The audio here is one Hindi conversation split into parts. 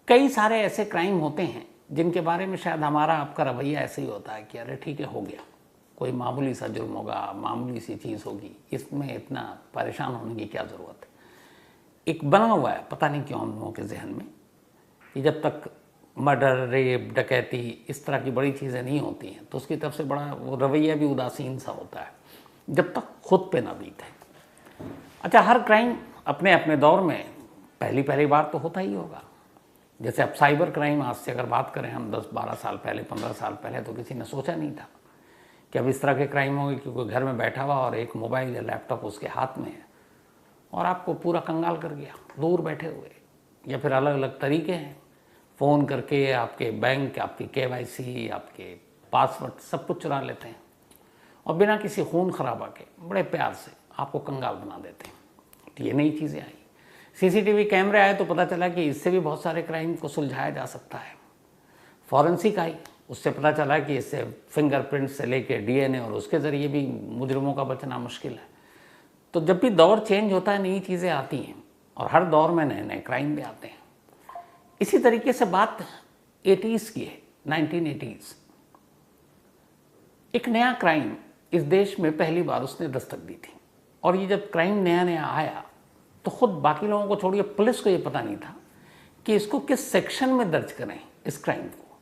कई सारे ऐसे क्राइम होते हैं जिनके बारे में शायद हमारा आपका रवैया ऐसे ही होता है कि अरे ठीक है, हो गया, कोई मामूली सा जुर्म होगा, मामूली सी चीज़ होगी, इसमें इतना परेशान होने की क्या ज़रूरत है। एक बना हुआ है, पता नहीं क्यों हम लोगों के जहन में, कि जब तक मर्डर, रेप, डकैती, इस तरह की बड़ी चीज़ें नहीं होती हैं तो उसकी तरफ से बड़ा वो रवैया भी उदासीन सा होता है, जब तक खुद पे ना बीते। अच्छा, हर क्राइम अपने अपने दौर में पहली बार तो होता ही होगा। जैसे अब साइबर क्राइम, आज से अगर बात करें हम 10-12 साल पहले, 15 साल पहले, तो किसी ने सोचा नहीं था कि अब इस तरह के क्राइम होंगे कि कोई घर में बैठा हुआ और एक मोबाइल या लैपटॉप उसके हाथ में है और आपको पूरा कंगाल कर गया, दूर बैठे हुए। या फिर अलग अलग तरीके हैं, फ़ोन करके आपके बैंक, आपकी KYC, आपके पासवर्ड सब कुछ चुरा लेते हैं और बिना किसी खून खराबा के बड़े प्यार से आपको कंगाल बना देते हैं। तो ये नई चीज़ें आई। CCTV कैमरे आए तो पता चला कि इससे भी बहुत सारे क्राइम को सुलझाया जा सकता है। फॉरेंसिक आई, उससे पता चला कि इससे फिंगरप्रिंट से लेके DNA और उसके ज़रिए भी मुजरिमों का बचना मुश्किल है। तो जब भी दौर चेंज होता है, नई चीज़ें आती हैं और हर दौर में नए नए क्राइम भी आते हैं। इसी तरीके से बात 80s की है, 1980s। एक नया क्राइम इस देश में पहली बार उसने दस्तक दी थी और ये जब क्राइम नया नया आया तो खुद बाकी लोगों को छोड़िए, पुलिस को ये पता नहीं था कि इसको किस सेक्शन में दर्ज करें, इस क्राइम को।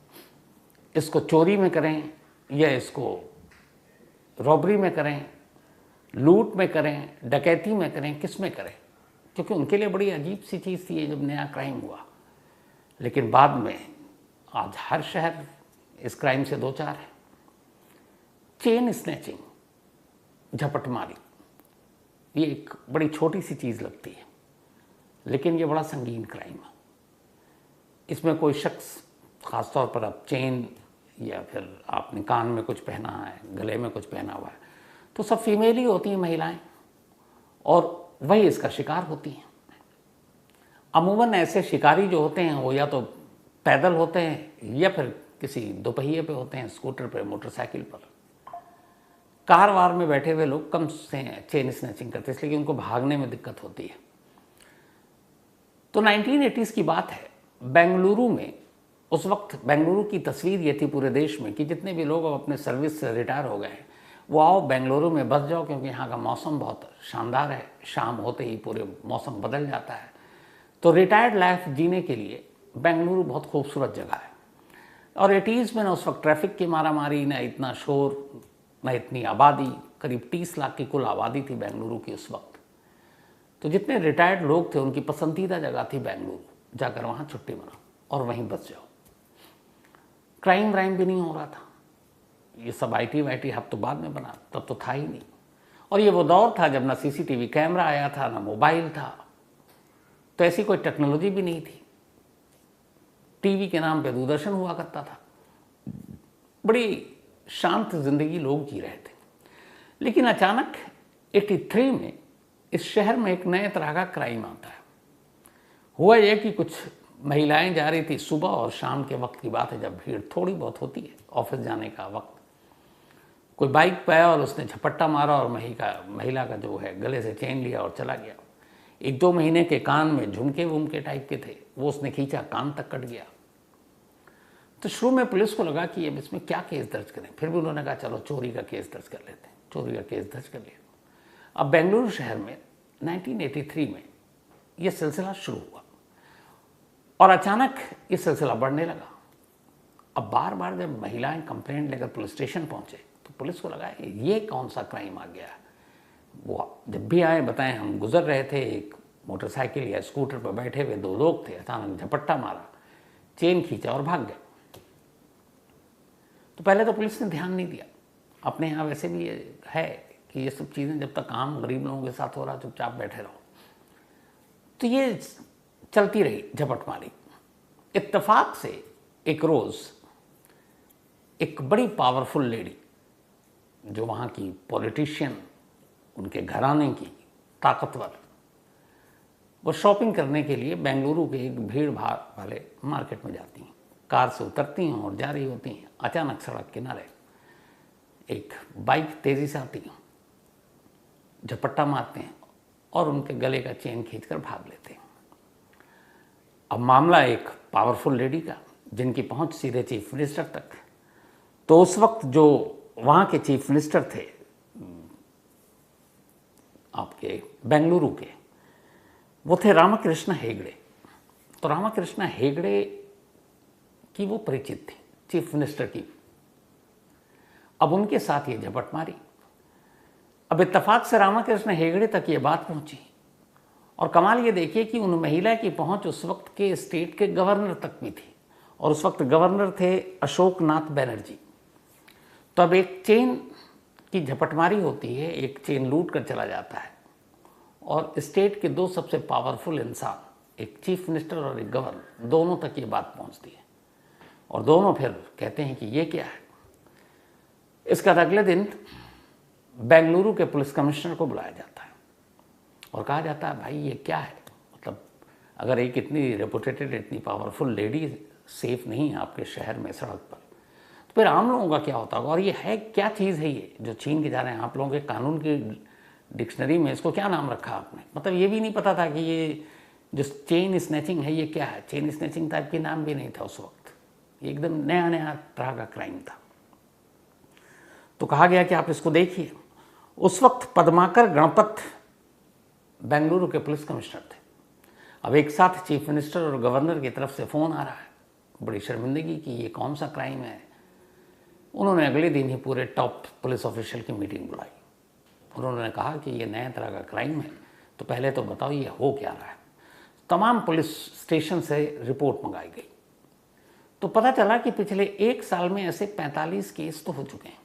इसको चोरी में करें या इसको रॉबरी में करें, लूट में करें, डकैती में करें, किस में करें, क्योंकि उनके लिए बड़ी अजीब सी चीज़ थी ये जब नया क्राइम हुआ। लेकिन बाद में आज हर शहर इस क्राइम से दो चार है। चेन स्नैचिंग, झपटमारी, ये एक बड़ी छोटी सी चीज़ लगती है लेकिन ये बड़ा संगीन क्राइम है। इसमें कोई शख्स, ख़ासतौर पर अब चेन या फिर आपने कान में कुछ पहना है, गले में कुछ पहना हुआ है, तो सब फीमेल ही होती हैं, महिलाएं, और वही इसका शिकार होती हैं। अमूमन ऐसे शिकारी जो होते हैं वो या तो पैदल होते हैं या फिर किसी दोपहिए पे होते हैं, स्कूटर पे, मोटरसाइकिल पर। कार वार में बैठे हुए लोग कम से चेन स्नैचिंग करते हैं, इसलिए उनको भागने में दिक्कत होती है। तो 1980s की बात है, बेंगलुरु में, उस वक्त बेंगलुरु की तस्वीर ये थी पूरे देश में कि जितने भी लोग अपने सर्विस से रिटायर हो गए हैं वो आओ बेंगलुरु में बस जाओ, क्योंकि यहाँ का मौसम बहुत शानदार है, शाम होते ही पूरे मौसम बदल जाता है। तो रिटायर्ड लाइफ जीने के लिए बेंगलुरु बहुत खूबसूरत जगह है। और 80s में ना उस वक्त ट्रैफिक की मारामारी, ना इतना शोर, ना इतनी आबादी, करीब 30 लाख की कुल आबादी थी बेंगलुरु की उस वक्त। तो जितने रिटायर्ड लोग थे उनकी पसंदीदा जगह थी बेंगलुरु, जाकर वहाँ छुट्टी मनाओ और वहीं बस जाओ। क्राइम व्राइम भी नहीं हो रहा था, ये सब IT हब तो बाद में बना, तब तो था ही नहीं। और ये वो दौर था जब ना CCTV कैमरा आया था, ना मोबाइल था, तो ऐसी कोई टेक्नोलॉजी भी नहीं थी। टीवी के नाम पे दूरदर्शन हुआ करता था। बड़ी शांत जिंदगी लोग जी रहे थे। लेकिन अचानक 83 में इस शहर में एक नए तरह का क्राइम आता है। हुआ यह कि कुछ महिलाएं जा रही थी, सुबह और शाम के वक्त की बात है जब भीड़ थोड़ी बहुत होती है, ऑफिस जाने का वक्त। कोई बाइक पे आया और उसने झपट्टा मारा और महिला का जो है गले से चेन लिया और चला गया। 1-2 महीने के कान में झुमके वुमके टाइप के थे, वो उसने खींचा, कान तक कट गया। तो शुरू में पुलिस को लगा कि अब इसमें क्या केस दर्ज करें, फिर भी उन्होंने कहा चलो चोरी का केस दर्ज कर लेते हैं। चोरी का केस दर्ज कर लिया। अब बेंगलुरु शहर में 1983 में यह सिलसिला शुरू हुआ और अचानक ये सिलसिला बढ़ने लगा। अब बार बार जब महिलाएं कंप्लेंट लेकर पुलिस स्टेशन पहुंचे तो पुलिस को लगा ये कौन सा क्राइम आ गया है। वो जब भी आए बताएं, हम गुजर रहे थे, एक मोटरसाइकिल या स्कूटर पर बैठे हुए 2 लोग थे, अचानक झपट्टा मारा, चेन खींचा और भाग गए। तो पहले तो पुलिस ने ध्यान नहीं दिया। अपने यहाँ वैसे भी ये है कि ये सब चीज़ें जब तक आम गरीब लोगों के साथ हो रहा, चुपचाप बैठे रहो। तो ये चलती रही झपटमारी। इत्तेफाक से एक रोज़ एक बड़ी पावरफुल लेडी, जो वहाँ की पॉलिटिशियन, उनके घराने की ताकतवर, वो शॉपिंग करने के लिए बेंगलुरु के एक भीड़ भाड़ वाले मार्केट में जाती हैं। कार से उतरती हैं और जा रही होती हैं। अचानक सड़क किनारे एक बाइक तेज़ी से आती है, झपट्टा मारते हैं और उनके गले का चेन खींचकर भाग लेते हैं। अब मामला एक पावरफुल लेडी का, जिनकी पहुंच सीधे चीफ मिनिस्टर तक। तो उस वक्त जो वहाँ के चीफ मिनिस्टर थे आपके बेंगलुरु के, वो थे रामाकृष्ण हेगड़े। तो रामाकृष्ण हेगड़े की वो परिचित थी चीफ मिनिस्टर की। अब उनके साथ ये झपट मारी। अब इत्तेफाक से रामाकृष्ण हेगड़े तक ये बात पहुंची। और कमाल ये देखिए कि उन महिला की पहुंच उस वक्त के स्टेट के गवर्नर तक भी थी, और उस वक्त गवर्नर थे अशोक नाथ बनर्जी। तो अब एक चेन की झपटमारी होती है, एक चेन लूट कर चला जाता है, और स्टेट के दो सबसे पावरफुल इंसान, एक चीफ मिनिस्टर और एक गवर्नर, दोनों तक ये बात पहुंचती है। और दोनों फिर कहते हैं कि ये क्या है। इसका अगले दिन बेंगलुरु के पुलिस कमिश्नर को बुलाया जाता है और कहा जाता है भाई ये क्या है, मतलब अगर एक इतनी रेपुटेटेड, इतनी पावरफुल लेडी सेफ नहीं है आपके शहर में सड़क पर, तो फिर आम लोगों का क्या होता होगा। और ये है क्या चीज़ है ये जो छीन के जा रहे हैं आप लोगों के कानून की डिक्शनरी में इसको क्या नाम रखा आपने। मतलब ये भी नहीं पता था कि ये जो चेन स्नैचिंग है ये क्या है। चेन स्नैचिंग टाइप के नाम भी नहीं था उस वक्त, ये एकदम नया नया तरह का क्राइम था। तो कहा गया कि आप इसको देखिए। उस वक्त पद्माकर गणपत बेंगलुरु के पुलिस कमिश्नर थे। अब एक साथ चीफ मिनिस्टर और गवर्नर की तरफ से फ़ोन आ रहा है, बड़ी शर्मिंदगी कि ये कौन सा क्राइम है। उन्होंने अगले दिन ही पूरे टॉप पुलिस ऑफिशियल की मीटिंग बुलाई। उन्होंने कहा कि ये नए तरह का क्राइम है, तो पहले तो बताओ ये हो क्या रहा है। तमाम पुलिस स्टेशन से रिपोर्ट मंगाई गई। तो पता चला कि पिछले एक साल में ऐसे 45 केस तो हो चुके हैं।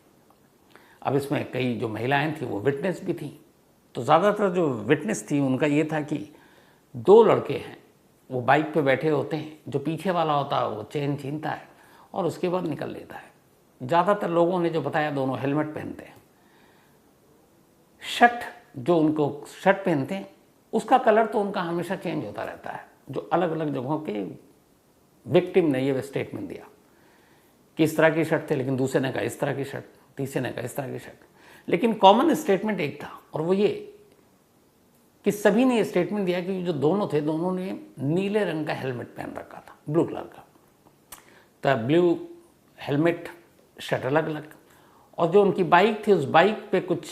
अब इसमें कई जो महिलाएं थी वो विटनेस भी थी। तो ज़्यादातर जो विटनेस थी उनका ये था कि दो लड़के हैं, वो बाइक पे बैठे होते हैं, जो पीछे वाला होता है वो चेन छीनता है और उसके बाद निकल लेता है। ज़्यादातर लोगों ने जो बताया दोनों हेलमेट पहनते हैं। शर्ट जो उनको शर्ट पहनते हैं उसका कलर तो उनका हमेशा चेंज होता रहता है। जो अलग अलग जगहों के विक्टिम ने ये स्टेटमेंट दिया कि इस तरह की शर्ट थे, लेकिन दूसरे ने कहा इस तरह की शर्ट, तीसरे ने कहा इस तरह की शर्ट। लेकिन कॉमन स्टेटमेंट एक था, और वो ये कि सभी ने ये स्टेटमेंट दिया कि जो दोनों थे दोनों ने नीले रंग का हेलमेट पहन रखा था, ब्लू कलर का। तो ब्लू हेलमेट, शर्ट अलग अलग, और जो उनकी बाइक थी उस बाइक पे कुछ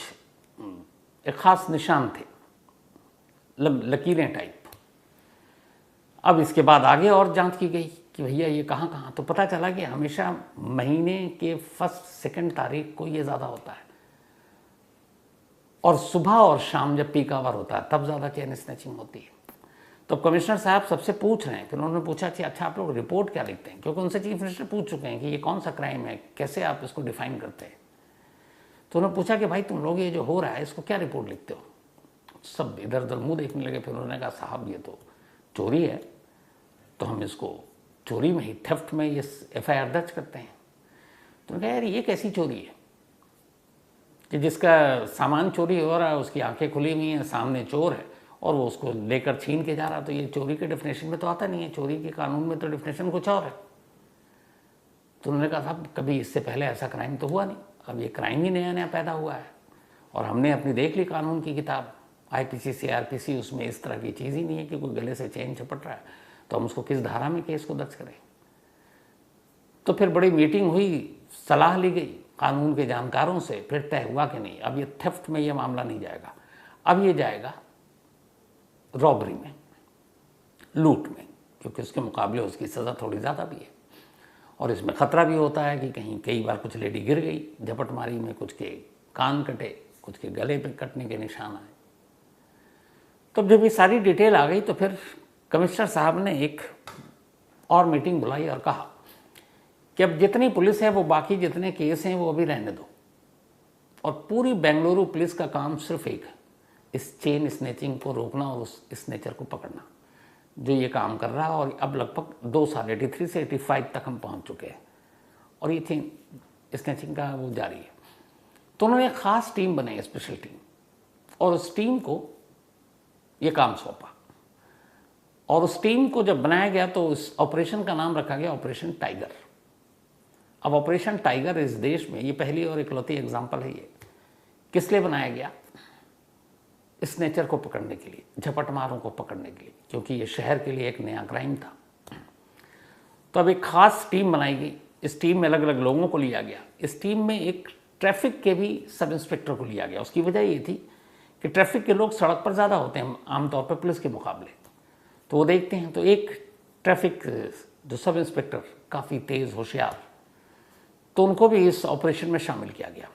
एक ख़ास निशान थे, लकीरें टाइप। अब इसके बाद आगे और जांच की गई कि भैया ये कहाँ कहाँ। तो पता चला कि हमेशा महीने के फर्स्ट सेकंड तारीख को ये ज़्यादा होता है, और सुबह और शाम जब पीक आवर होता है तब ज़्यादा चेन स्नैचिंग होती है। तो कमिश्नर साहब सबसे पूछ रहे हैं। फिर उन्होंने पूछा कि अच्छा आप लोग रिपोर्ट क्या लिखते हैं, क्योंकि उनसे चीफ मिनिस्टर पूछ चुके हैं कि ये कौन सा क्राइम है, कैसे आप इसको डिफाइन करते हैं। तो उन्होंने पूछा कि भाई तुम लोग ये जो हो रहा है इसको क्या रिपोर्ट लिखते हो। सब इधर उधर मुँह देखने लगे। फिर उन्होंने कहा साहब ये तो चोरी है, तो हम इसको चोरी में ही, थेफ्ट में ये FIR दर्ज करते हैं। तो उन्होंने कहा यार ये कैसी चोरी है कि जिसका सामान चोरी हो रहा है उसकी आंखें खुली हुई हैं, सामने चोर है और वो उसको लेकर छीन के जा रहा। तो ये चोरी के डेफिनेशन में तो आता नहीं है, चोरी के कानून में तो डेफिनेशन कुछ और है। तो उन्होंने कहा साहब कभी इससे पहले ऐसा क्राइम तो हुआ नहीं, अब ये क्राइम ही नया नया पैदा हुआ है, और हमने अपनी देख ली कानून की किताब IPC CRPC, उसमें इस तरह की चीज़ ही नहीं है कि कोई गले से चेन झपट रहा है, तो हम उसको किस धारा में केस को दर्ज करें। तो फिर बड़ी मीटिंग हुई, सलाह ली गई कानून के जानकारों से। फिर तय हुआ कि नहीं, अब ये थेफ्ट में ये मामला नहीं जाएगा, अब ये जाएगा रॉबरी में, लूट में, क्योंकि उसके मुकाबले उसकी सज़ा थोड़ी ज़्यादा भी है, और इसमें ख़तरा भी होता है कि कहीं कई बार कुछ लेडी गिर गई झपटमारी में, कुछ के कान कटे, कुछ के गले पे कटने के निशान आए। तो जब ये सारी डिटेल आ गई तो फिर कमिश्नर साहब ने एक और मीटिंग बुलाई और कहा कि अब जितनी पुलिस है वो बाकी जितने केस हैं वो अभी रहने दो, और पूरी बेंगलुरु पुलिस का काम सिर्फ एक है, इस चेन स्नैचिंग को रोकना और उस स्नैचर को पकड़ना जो ये काम कर रहा है। और अब लगभग 2 साल 83 से 85 तक हम पहुंच चुके हैं, और ये चेन स्नैचिंग का वो जारी है। तो उन्होंने एक ख़ास टीम बनाई, स्पेशल टीम, और उस टीम को ये काम सौंपा। और उस टीम को जब बनाया गया तो उस ऑपरेशन का नाम रखा गया ऑपरेशन टाइगर। अब ऑपरेशन टाइगर इस देश में ये पहली और इकलौती एग्जाम्पल है। ये किस लिए बनाया गया? स्नेचर को पकड़ने के लिए, झपटमारों को पकड़ने के लिए, क्योंकि ये शहर के लिए एक नया क्राइम था। तो अब एक खास टीम बनाई गई। इस टीम में अलग अलग लोगों को लिया गया। इस टीम में एक ट्रैफिक के भी सब इंस्पेक्टर को लिया गया। उसकी वजह ये थी कि ट्रैफिक के लोग सड़क पर ज़्यादा होते हैं आमतौर पर पुलिस के मुकाबले, तो वो देखते हैं। तो एक ट्रैफिक जो सब इंस्पेक्टर काफ़ी तेज़ होशियार, तो उनको भी इस ऑपरेशन में शामिल किया गया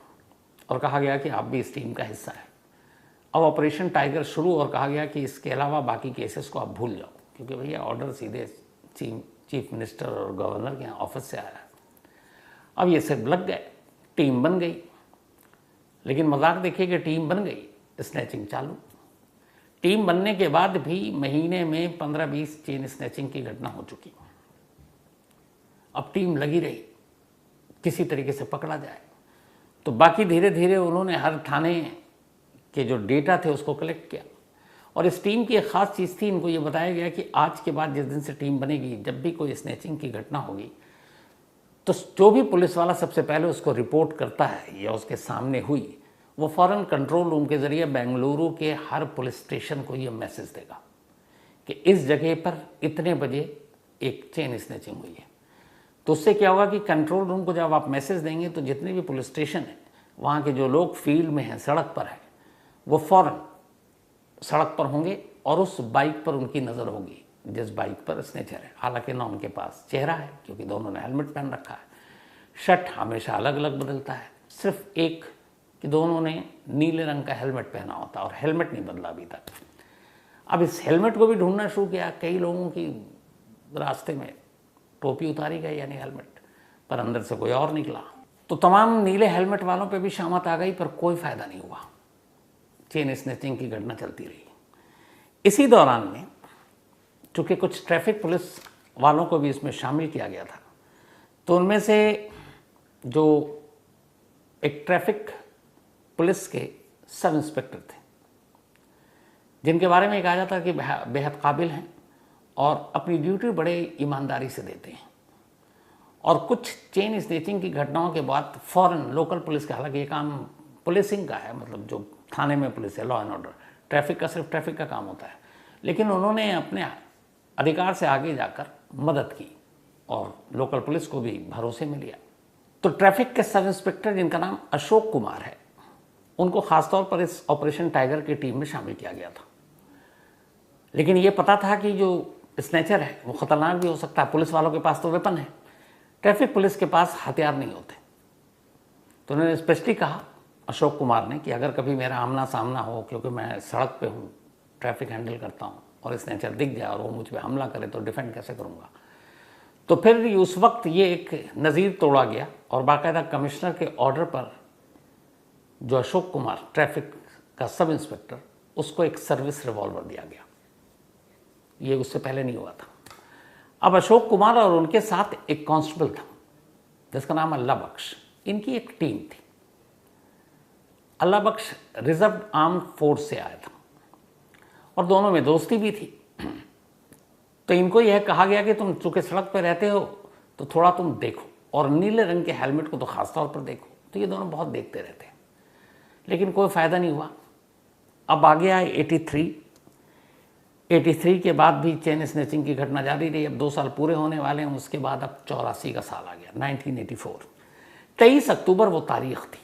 और कहा गया कि आप भी इस टीम का हिस्सा है। अब ऑपरेशन टाइगर शुरू और कहा गया कि इसके अलावा बाकी केसेस को आप भूल जाओ, क्योंकि भैया ऑर्डर सीधे चीफ मिनिस्टर और गवर्नर के यहाँ ऑफिस से आया है। अब ये सब लग गए, टीम बन गई। लेकिन मजाक देखिए कि टीम बन गई, स्नैचिंग चालू। टीम बनने के बाद भी महीने में 15-20 चेन स्नैचिंग की घटना हो चुकी। अब टीम लगी रही किसी तरीके से पकड़ा जाए। तो बाकी धीरे धीरे उन्होंने हर थाने के जो डेटा थे उसको कलेक्ट किया। और इस टीम की एक ख़ास चीज़ थी, इनको ये बताया गया कि आज के बाद जिस दिन से टीम बनेगी, जब भी कोई स्नैचिंग की घटना होगी तो जो भी पुलिस वाला सबसे पहले उसको रिपोर्ट करता है या उसके सामने हुई, वो फ़ौरन कंट्रोल रूम के ज़रिए बेंगलुरु के हर पुलिस स्टेशन को ये मैसेज देगा कि इस जगह पर इतने बजे एक चेन स्नैचिंग हुई है। तो उससे क्या होगा कि कंट्रोल रूम को जब आप मैसेज देंगे तो जितने भी पुलिस स्टेशन हैं, वहाँ के जो लोग फील्ड में हैं, सड़क पर हैं, वो फ़ौरन सड़क पर होंगे और उस बाइक पर उनकी नज़र होगी जिस बाइक पर स्नेचर है। हालांकि ना उनके पास चेहरा है क्योंकि दोनों ने हेलमेट पहन रखा है, शर्ट हमेशा अलग अलग बदलता है, सिर्फ एक कि दोनों ने नीले रंग का हेलमेट पहना होता और हेलमेट नहीं बदला अभी तक। अब इस हेलमेट को भी ढूंढना शुरू किया। कई लोगों की रास्ते में टोपी उतारी गई यानी हेलमेट, पर अंदर से कोई और निकला। तो तमाम नीले हेलमेट वालों पे भी शामत आ गई, पर कोई फ़ायदा नहीं हुआ। चेन स्नैचिंग की घटना चलती रही। इसी दौरान में चूँकि कुछ ट्रैफिक पुलिस वालों को भी इसमें शामिल किया गया था, तो उनमें से जो एक ट्रैफिक पुलिस के सब इंस्पेक्टर थे, जिनके बारे में कहा जाता है कि बेहद काबिल हैं और अपनी ड्यूटी बड़े ईमानदारी से देते हैं, और कुछ चेन स्नैचिंग की घटनाओं के बाद फ़ौरन लोकल पुलिस का, हालांकि ये काम पुलिसिंग का है, मतलब जो थाने में पुलिस है, लॉ एंड ऑर्डर, ट्रैफिक का सिर्फ ट्रैफिक का काम होता है, लेकिन उन्होंने अपने अधिकार से आगे जाकर मदद की और लोकल पुलिस को भी भरोसे में लिया। तो ट्रैफिक के सब इंस्पेक्टर जिनका नाम अशोक कुमार है, उनको खासतौर पर इस ऑपरेशन टाइगर की टीम में शामिल किया गया था। लेकिन ये पता था कि जो स्नैचर है वो ख़तरनाक भी हो सकता है। पुलिस वालों के पास तो वेपन है, ट्रैफिक पुलिस के पास हथियार नहीं होते। तो उन्होंने स्पेशली कहा अशोक कुमार ने कि अगर कभी मेरा आमना सामना हो, क्योंकि मैं सड़क पे हूँ, ट्रैफिक हैंडल करता हूँ, और स्नैचर दिख जाए और वो मुझ पर हमला करे तो डिफेंड कैसे करूँगा। तो फिर उस वक्त ये एक नज़ीर तोड़ा गया और बाकायदा कमिश्नर के ऑर्डर पर जो अशोक कुमार ट्रैफिक का सब इंस्पेक्टर, उसको एक सर्विस रिवॉल्वर दिया गया। ये उससे पहले नहीं हुआ था। अब अशोक कुमार और उनके साथ एक कांस्टेबल था जिसका नाम अल्लाह बख्श, इनकी एक टीम थी। अल्लाह बख्श रिजर्व आर्म फोर्स से आया था और दोनों में दोस्ती भी थी। तो इनको यह कहा गया कि तुम चूँकि सड़क पर रहते हो तो थोड़ा तुम देखो, और नीले रंग के हेलमेट को तो ख़ास तौर पर देखो। तो ये दोनों बहुत देखते रहते हैं, लेकिन कोई फ़ायदा नहीं हुआ। अब आगे आए 83 के बाद भी चेन स्नैचिंग की घटना जारी रही। अब 2 साल पूरे होने वाले हैं, उसके बाद अब 84 का साल आ गया, 1984। 23 अक्टूबर वो तारीख थी।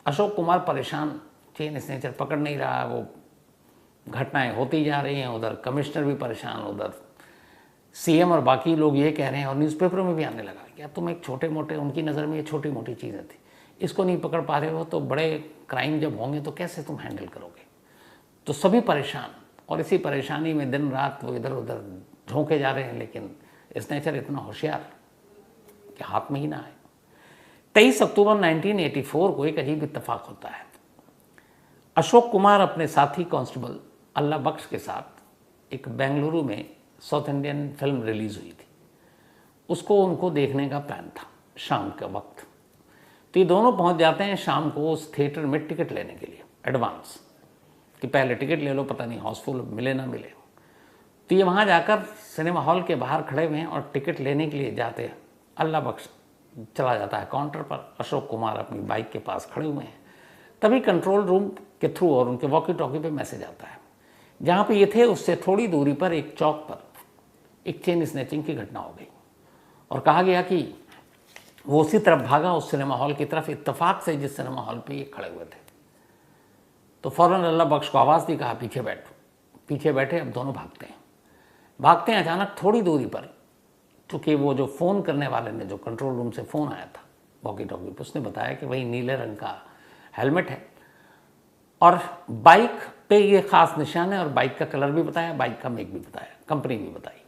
अशोक कुमार परेशान, चेन स्नैचर पकड़ नहीं रहा, वो घटनाएं होती जा रही हैं, उधर कमिश्नर भी परेशान, उधर सीएम और बाकी लोग ये कह रहे हैं, और न्यूज़पेपरों में भी आने लगा क्या तुम एक छोटे मोटे, उनकी नज़र में ये छोटी मोटी चीज़ें थी, इसको नहीं पकड़ पा रहे हो, तो बड़े क्राइम जब होंगे तो कैसे तुम हैंडल करोगे। तो सभी परेशान, और इसी परेशानी में दिन रात वो इधर उधर झोंके जा रहे हैं, लेकिन स्नैचर इतना होशियार कि हाथ में ही ना आए। 23 अक्टूबर 1984 को एक अजीब इत्तेफाक होता है। अशोक कुमार अपने साथी कांस्टेबल अल्लाह बख्श के साथ एक बेंगलुरु में साउथ इंडियन फिल्म रिलीज़ हुई थी, उसको उनको देखने का प्लान था शाम का वक्त। तो ये दोनों पहुंच जाते हैं शाम को उस थिएटर में टिकट लेने के लिए, एडवांस कि पहले टिकट ले लो, पता नहीं हाउसफुल मिले ना मिले। तो ये वहाँ जाकर सिनेमा हॉल के बाहर खड़े हुए हैं और टिकट लेने के लिए जाते हैं। अल्लाह बख्श चला जाता है काउंटर पर, अशोक कुमार अपनी बाइक के पास खड़े हुए हैं। तभी कंट्रोल रूम के थ्रू और उनके वॉकी टॉकी पे मैसेज आता है, जहाँ पे ये थे उससे थोड़ी दूरी पर एक चौक पर एक चेन स्नैचिंग की घटना हो गई। और कहा गया कि वो उसी तरफ भागा, उस सिनेमा हॉल की तरफ, इत्तेफाक से जिस सिनेमा हॉल पे ये खड़े हुए थे। तो फ़ौरन अल्लाह बख्श को आवाज़ दी, कहा पीछे बैठो। पीछे बैठे, अब दोनों भागते हैं। अचानक थोड़ी दूरी पर, चूँकि वो जो फ़ोन करने वाले ने, जो कंट्रोल रूम से फ़ोन आया था वॉकी टॉकी पे, उसने बताया कि वही नीले रंग का हेलमेट है और बाइक पे ये ख़ास निशान है, और बाइक का कलर भी बताया, बाइक का मेक भी बताया, कंपनी भी बताई।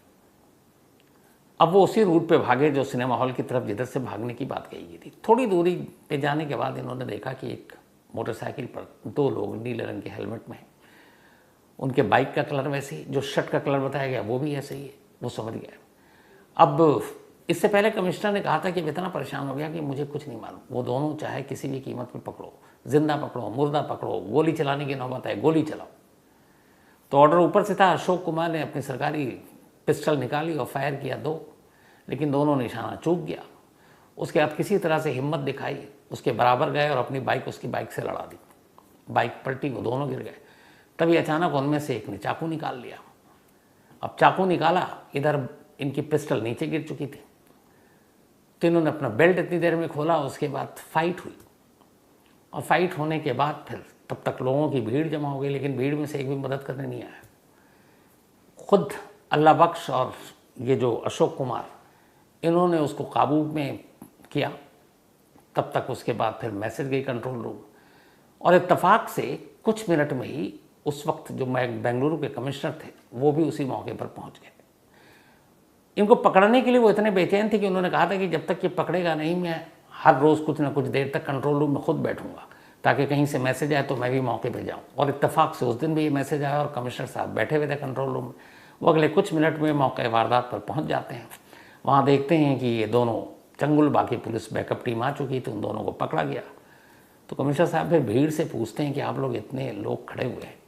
अब वो उसी रूट पे भागे जो सिनेमा हॉल की तरफ जिधर से भागने की बात कही गई थी। थोड़ी दूरी पे जाने के बाद इन्होंने देखा कि एक मोटरसाइकिल पर 2 लोग नीले रंग के हेलमेट में, उनके बाइक का कलर वैसे ही, जो शर्ट का कलर बताया गया वो भी ऐसे ही है। वो समझ गए। अब इससे पहले कमिश्नर ने कहा था कि इतना परेशान हो गया कि मुझे कुछ नहीं मालूम, वो दोनों चाहे किसी भी कीमत पर पकड़ो, जिंदा पकड़ो, मुर्दा पकड़ो, गोली चलाने की नौबत है, गोली चलाओ। तो ऑर्डर ऊपर से था। अशोक कुमार ने अपनी सरकारी पिस्टल निकाली और फायर किया 2, लेकिन दोनों निशाना चूक गया। उसके बाद किसी तरह से हिम्मत दिखाई, उसके बराबर गए और अपनी बाइक उसकी बाइक से लड़ा दी। बाइक पलटी, वो दोनों गिर गए। तभी अचानक उनमें से एक ने चाकू निकाल लिया। अब चाकू निकाला, इधर इनकी पिस्टल नीचे गिर चुकी थी, तो इन्होंने अपना बेल्ट इतनी देर में खोला। उसके बाद फाइट हुई, और फाइट होने के बाद फिर तब तक लोगों की भीड़ जमा हो गई, लेकिन भीड़ में से एक भी मदद करने नहीं आया। खुद अल्लाह बख्श और ये जो अशोक कुमार, इन्होंने उसको काबू में किया। तब तक उसके बाद फिर मैसेज गई कंट्रोल रूम, और इत्तेफाक से कुछ मिनट में ही उस वक्त जो बेंगलुरु के कमिश्नर थे वो भी उसी मौके पर पहुंच गए। इनको पकड़ने के लिए वो इतने बेचैन थे कि उन्होंने कहा था कि जब तक ये पकड़ेगा नहीं, मैं हर रोज़ कुछ ना कुछ देर तक कंट्रोल रूम में खुद बैठूंगा, ताकि कहीं से मैसेज आए तो मैं भी मौके पे जाऊं। और इत्तेफाक से उस दिन भी ये मैसेज आया, और कमिश्नर साहब बैठे हुए थे कंट्रोल रूम में। वो अगले कुछ मिनट में मौके वारदात पर पहुँच जाते हैं। वहाँ देखते हैं कि ये दोनों चंगुल, बाकी पुलिस बैकअप टीम आ चुकी थी, उन दोनों को पकड़ा गया। तो कमिश्नर साहब फिर भीड़ से पूछते हैं कि आप लोग इतने लोग खड़े हुए हैं,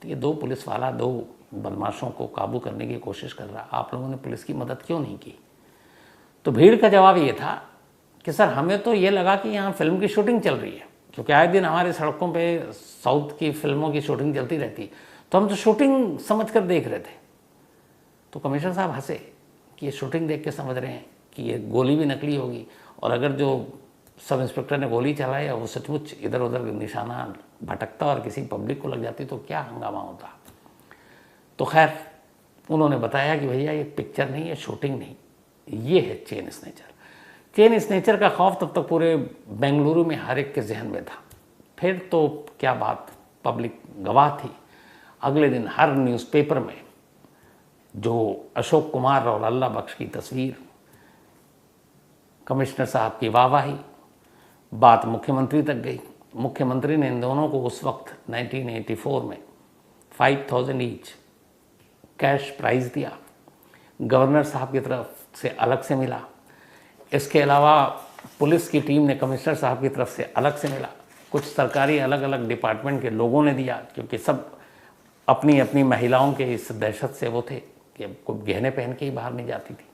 तो ये 2 पुलिस वाला 2 बदमाशों को काबू करने की कोशिश कर रहा, आप लोगों ने पुलिस की मदद क्यों नहीं की? तो भीड़ का जवाब ये था कि सर, हमें तो ये लगा कि यहाँ फिल्म की शूटिंग चल रही है, क्योंकि आए दिन हमारे सड़कों पे साउथ की फिल्मों की शूटिंग चलती रहती, तो हम तो शूटिंग समझ कर देख रहे थे। तो कमिश्नर साहब हंसे कि ये शूटिंग देख के समझ रहे हैं कि ये गोली भी नकली होगी, और अगर जो सब इंस्पेक्टर ने गोली चलाई है वो सचमुच इधर उधर निशाना भटकता और किसी पब्लिक को लग जाती तो क्या हंगामा होता। तो खैर उन्होंने बताया कि भैया ये पिक्चर नहीं है, शूटिंग नहीं, ये है चेन स्नेचर। चेन स्नेचर का खौफ तब तक पूरे बेंगलुरु में हर एक के जहन में था। फिर तो क्या बात, पब्लिक गवाह थी। अगले दिन हर न्यूज़पेपर में जो अशोक कुमार और अल्लाह बख्श की तस्वीर, कमिश्नर साहब की वाहवाही, बात मुख्यमंत्री तक गई। मुख्यमंत्री ने इन दोनों को उस वक्त 1984 में 5000 ईच कैश प्राइज़ दिया। गवर्नर साहब की तरफ से अलग से मिला। इसके अलावा पुलिस की टीम ने कमिश्नर साहब की तरफ से अलग से मिला। कुछ सरकारी अलग अलग डिपार्टमेंट के लोगों ने दिया, क्योंकि सब अपनी अपनी महिलाओं के इस दहशत से वो थे कि कोई गहने पहन के ही बाहर नहीं जाती थी।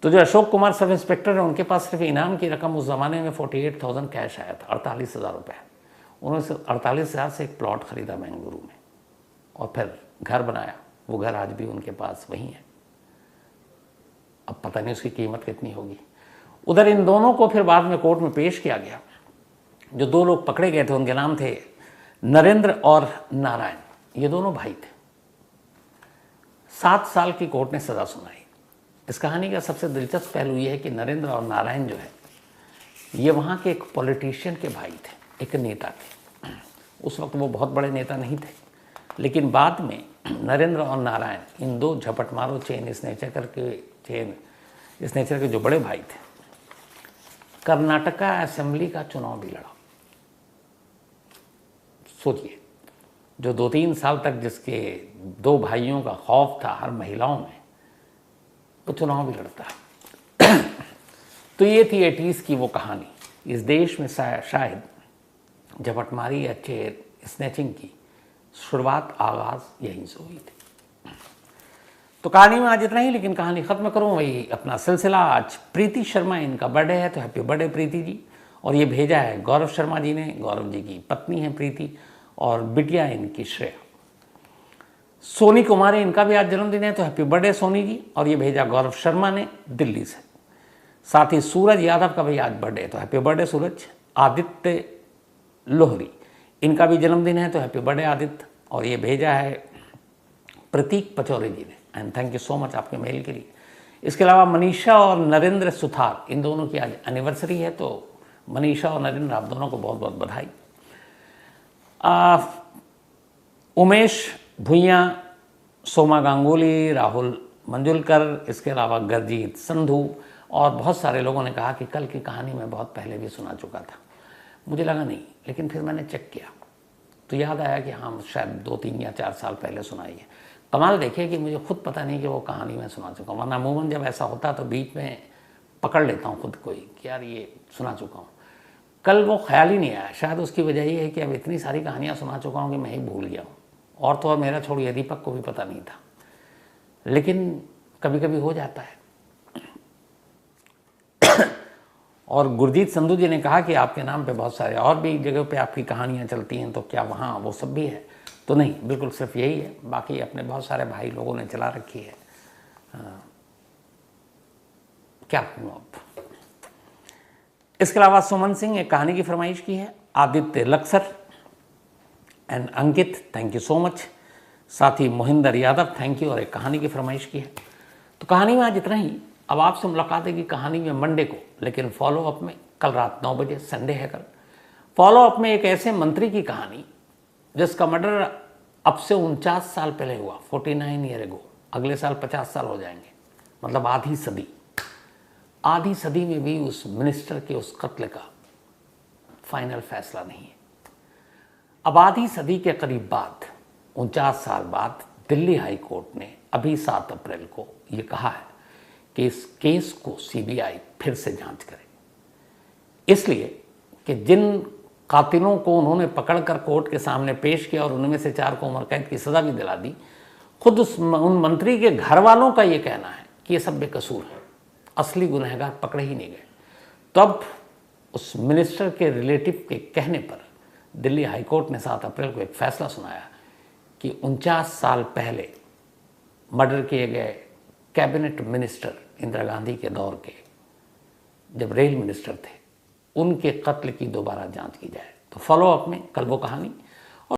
तो जो अशोक कुमार सब इंस्पेक्टर हैं, उनके पास सिर्फ इनाम की रकम उस ज़माने में 48,000 कैश आया था, 48,000 रुपये। उन्होंने 48,000 से एक प्लॉट ख़रीदा बेंगलुरु में, और फिर घर बनाया। वो घर आज भी उनके पास वहीं है। अब पता नहीं उसकी कीमत कितनी होगी। उधर इन दोनों को फिर बाद में कोर्ट में पेश किया गया। जो 2 लोग पकड़े गए थे उनके नाम थे नरेंद्र और नारायण। ये दोनों भाई थे। 7 साल की कोर्ट ने सज़ा सुनाई। इस कहानी का सबसे दिलचस्प पहलू ये है कि नरेंद्र और नारायण जो है, ये वहाँ के एक पॉलिटिशियन के भाई थे, एक नेता थे। उस वक्त वो बहुत बड़े नेता नहीं थे, लेकिन बाद में नरेंद्र और नारायण, इन 2 झपटमारों चेन स्नेचर के जो बड़े भाई थे, कर्नाटका असेंबली का चुनाव भी लड़ा। सोचिए, जो 2-3 साल तक जिसके 2 भाइयों का खौफ था हर महिलाओं में, वो चुनाव भी लड़ता है। तो ये थी 80s की वो कहानी। इस देश में शायद झपटमारी या चेन स्नैचिंग की शुरुआत, आगाज़ यहीं से हुई थी। तो कहानी में आज इतना ही, लेकिन कहानी ख़त्म करूँ वही अपना सिलसिला। आज प्रीति शर्मा, इनका बर्थडे है, तो हैप्पी बर्थडे प्रीति जी। और ये भेजा है गौरव शर्मा जी ने। गौरव जी की पत्नी है प्रीति, और बिटिया इनकी श्रेया। सोनी कुमारी, इनका भी आज जन्मदिन है, तो हैप्पी बर्थडे सोनी जी। और ये भेजा गौरव शर्मा ने दिल्ली से। साथ ही सूरज यादव का भी आज बर्थडे है, तो हैप्पी बर्थडे सूरज। आदित्य लोहरी, इनका भी जन्मदिन है, तो हैप्पी बर्थडे आदित्य। और ये भेजा है प्रतीक पचौरी जी ने, and thank you so much आपके मेल के लिए। इसके अलावा मनीषा और नरेंद्र सुथार, इन दोनों की आज एनिवर्सरी है, तो मनीषा और नरेंद्र आप दोनों को बहुत बहुत बधाई। उमेश भुइयाँ, सोमा गांगुली, राहुल मंजुलकर, इसके अलावा गुरजीत संधू और बहुत सारे लोगों ने कहा कि कल की कहानी मैं बहुत पहले भी सुना चुका था। मुझे लगा नहीं, लेकिन फिर मैंने चेक किया तो याद आया कि हाँ शायद 2, 3 या 4 साल पहले सुनाई है। कमाल देखिए कि मुझे खुद पता नहीं कि वो कहानी मैं सुना चुका हूँ, वरना अमूमन जब ऐसा होता तो बीच में पकड़ लेता हूँ खुद को ही कि यार ये सुना चुका हूँ। कल वो ख्याल ही नहीं आया। शायद उसकी वजह ये है कि अब इतनी सारी कहानियाँ सुना चुका हूँ कि मैं ही भूल गया हूँ। और तो और मेरा छोड़िए, दीपक को भी पता नहीं था, लेकिन कभी कभी हो जाता है। और गुरजीत संधू जी ने कहा कि आपके नाम पे बहुत सारे और भी जगह पे आपकी कहानियाँ चलती हैं, तो क्या वहाँ वो सब भी है? तो नहीं, बिल्कुल सिर्फ यही है। बाकी अपने बहुत सारे भाई लोगों ने चला रखी है। क्या कहूँ अब। इसके अलावा सुमन सिंह एक कहानी की फरमाइश की है। Aditya Laksar and Ankit, thank you so much. साथ ही मोहिंदर यादव, थैंक यू, और एक कहानी की फरमाइश की है। तो कहानी में आज इतना ही। अब आपसे मुलाकात है कि कहानी में मंडे को, लेकिन फॉलो अप में कल रात 9 बजे, संडे है कल। फॉलो अप में एक ऐसे मंत्री की कहानी जिसका मर्डर अब से 49 साल पहले हुआ, 49 ईयर एगो। अगले साल 50 साल हो जाएंगे, मतलब आधी सदी। आधी सदी में भी उस मिनिस्टर के उस कत्ल का फाइनल फैसला नहीं है। अब आधी सदी के करीब बाद, 49 साल बाद, दिल्ली हाई कोर्ट ने अभी 7 अप्रैल को ये कहा है कि इस केस को सीबीआई फिर से जांच करे, इसलिए कि जिन कातिलों को उन्होंने पकड़कर कोर्ट के सामने पेश किया और उनमें से 4 को उम्र कैद की सज़ा भी दिला दी, खुद उन मंत्री के घर वालों का ये कहना है कि ये सब बेकसूर है, असली गुनहगार पकड़े ही नहीं गए। तब उस मिनिस्टर के रिलेटिव के कहने पर दिल्ली हाईकोर्ट ने 7 अप्रैल को एक फैसला सुनाया कि 49 साल पहले मर्डर किए गए कैबिनेट मिनिस्टर इंदिरा गांधी के दौर के, जब रेल मिनिस्टर थे, उनके कत्ल की दोबारा जांच की जाए। तो फॉलो अप में कल वो कहानी